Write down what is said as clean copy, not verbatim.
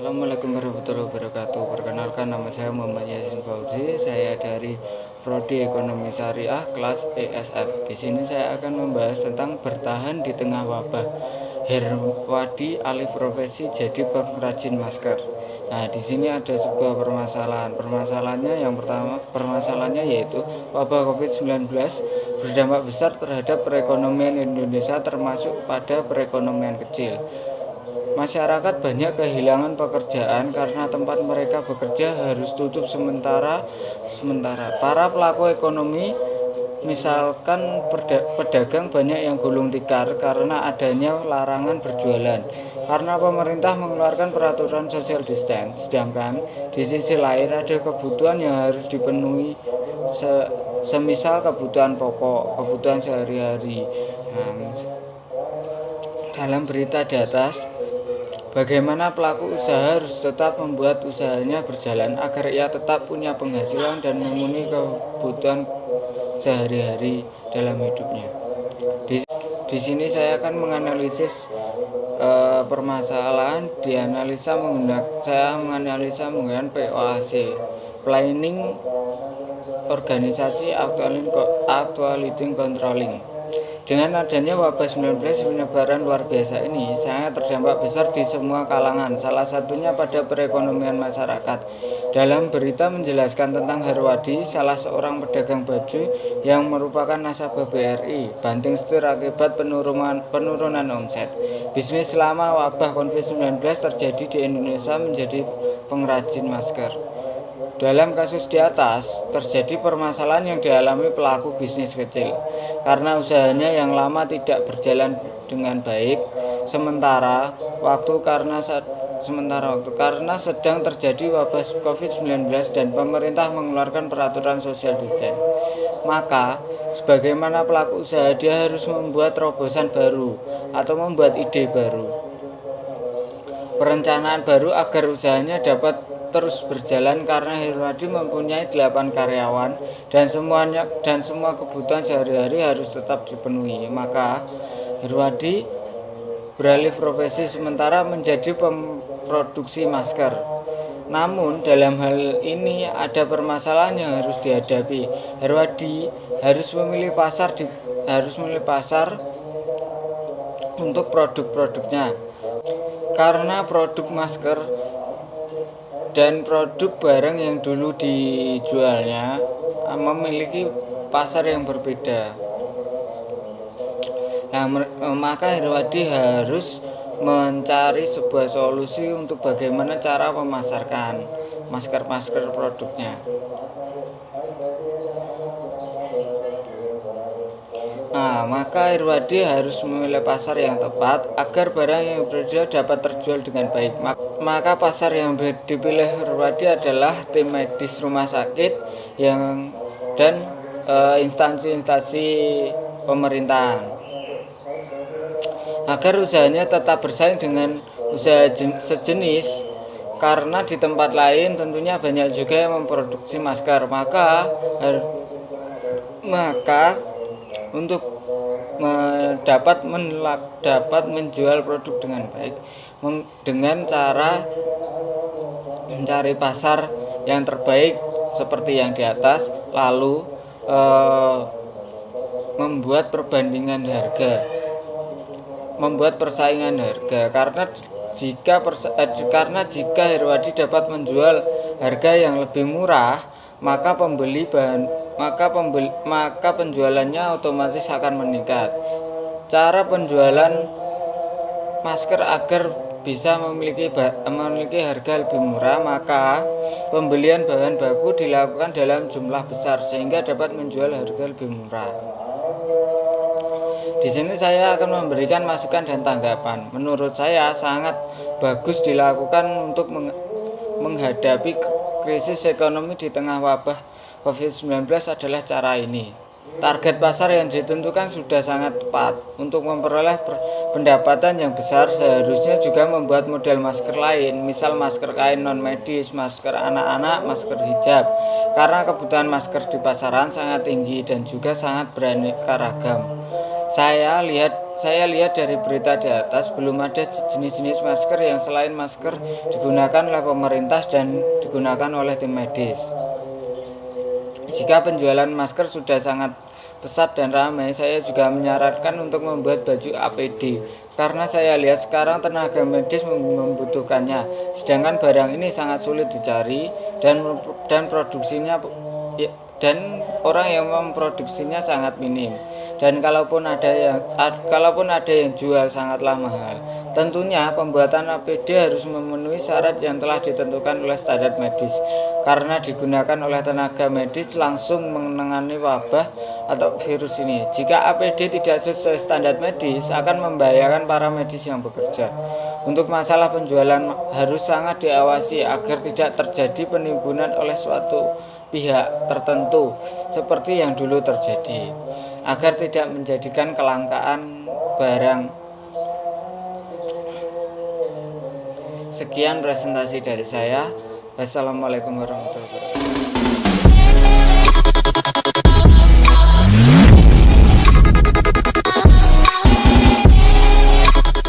Assalamualaikum warahmatullahi wabarakatuh. Perkenalkan, nama saya Muhammad Yasin Fauzi. Saya dari Prodi Ekonomi Syariah kelas ESF. Di sini saya akan membahas tentang bertahan di tengah wabah. Herwadi alih profesi jadi pengrajin masker. Nah, di sini ada sebuah permasalahan. Permasalahannya yaitu wabah COVID-19 berdampak besar terhadap perekonomian Indonesia, termasuk pada perekonomian kecil. Masyarakat banyak kehilangan pekerjaan karena tempat mereka bekerja harus tutup sementara. Para pelaku ekonomi, misalkan pedagang, banyak yang gulung tikar karena adanya larangan berjualan karena pemerintah mengeluarkan peraturan social distance. Sedangkan di sisi lain ada kebutuhan yang harus dipenuhi, semisal kebutuhan pokok, kebutuhan sehari-hari. Dalam berita di atas, bagaimana pelaku usaha harus tetap membuat usahanya berjalan agar ia tetap punya penghasilan dan memenuhi kebutuhan sehari-hari dalam hidupnya. Di sini saya akan menganalisis permasalahan. Saya menganalisa menggunakan POAC, Planning Organisasi Actuality Controlling. Dengan adanya wabah 19, penyebaran luar biasa ini sangat terdampak besar di semua kalangan, salah satunya pada perekonomian masyarakat. Dalam berita menjelaskan tentang Herwadi, salah seorang pedagang baju yang merupakan nasabah BRI, banting setir akibat penurunan omset. Bisnis selama wabah COVID-19 terjadi di Indonesia menjadi pengrajin masker. Dalam kasus di atas, terjadi permasalahan yang dialami pelaku bisnis kecil karena usahanya yang lama tidak berjalan dengan baik sementara waktu karena sedang terjadi wabah COVID-19 dan pemerintah mengeluarkan peraturan social distance. Maka, sebagaimana pelaku usaha, dia harus membuat terobosan baru atau membuat ide baru, perencanaan baru agar usahanya dapat terus berjalan, karena Herwadi mempunyai 8 karyawan dan semua kebutuhan sehari-hari harus tetap dipenuhi. Maka Herwadi beralih profesi sementara menjadi pemproduksi masker. Namun dalam hal ini ada permasalahan yang harus dihadapi. Herwadi harus memilih pasar untuk produk-produknya, karena produk masker dan produk barang yang dulu dijualnya memiliki pasar yang berbeda. Maka Herwadi harus mencari sebuah solusi untuk bagaimana cara memasarkan masker produknya. Maka Herwadi harus memilih pasar yang tepat agar barang yang berbeda dapat terjual dengan baik. Maka pasar yang dipilih Herwadi adalah tim medis, rumah sakit dan instansi-instansi pemerintahan, agar usahanya tetap bersaing dengan usaha sejenis, karena di tempat lain tentunya banyak juga yang memproduksi masker. Maka untuk dapat menjual produk dengan baik dengan cara mencari pasar yang terbaik seperti yang di atas, lalu membuat perbandingan harga, membuat persaingan harga, karena jika Herwadi dapat menjual harga yang lebih murah, maka penjualannya otomatis akan meningkat. Cara penjualan masker agar bisa memiliki harga lebih murah, maka pembelian bahan baku dilakukan dalam jumlah besar sehingga dapat menjual harga lebih murah. Di sini saya akan memberikan masukan dan tanggapan. Menurut saya sangat bagus dilakukan untuk menghadapi krisis ekonomi di tengah wabah COVID-19 adalah cara ini. Target pasar yang ditentukan sudah sangat tepat. Untuk memperoleh pendapatan yang besar, seharusnya juga membuat model masker lain, misal masker kain non-medis, masker anak-anak, masker hijab, karena kebutuhan masker di pasaran sangat tinggi dan juga sangat beraneka ragam. Saya saya lihat dari berita di atas, belum ada jenis-jenis masker yang selain masker digunakan oleh pemerintah dan digunakan oleh tim medis. Jika penjualan masker sudah sangat pesat dan ramai, saya juga menyarankan untuk membuat baju APD karena saya lihat sekarang tenaga medis membutuhkannya, sedangkan barang ini sangat sulit dicari dan produksinya dan orang yang memproduksinya sangat minim, dan kalaupun ada yang jual sangatlah mahal. Tentunya pembuatan APD harus memenuhi syarat yang telah ditentukan oleh standar medis karena digunakan oleh tenaga medis langsung menangani wabah atau virus ini. Jika APD tidak sesuai standar medis akan membahayakan para medis yang bekerja. Untuk masalah penjualan harus sangat diawasi agar tidak terjadi penimbunan oleh suatu pihak tertentu seperti yang dulu terjadi, agar tidak menjadikan kelangkaan barang. Sekian presentasi dari saya. Wassalamualaikum warahmatullahi wabarakatuh.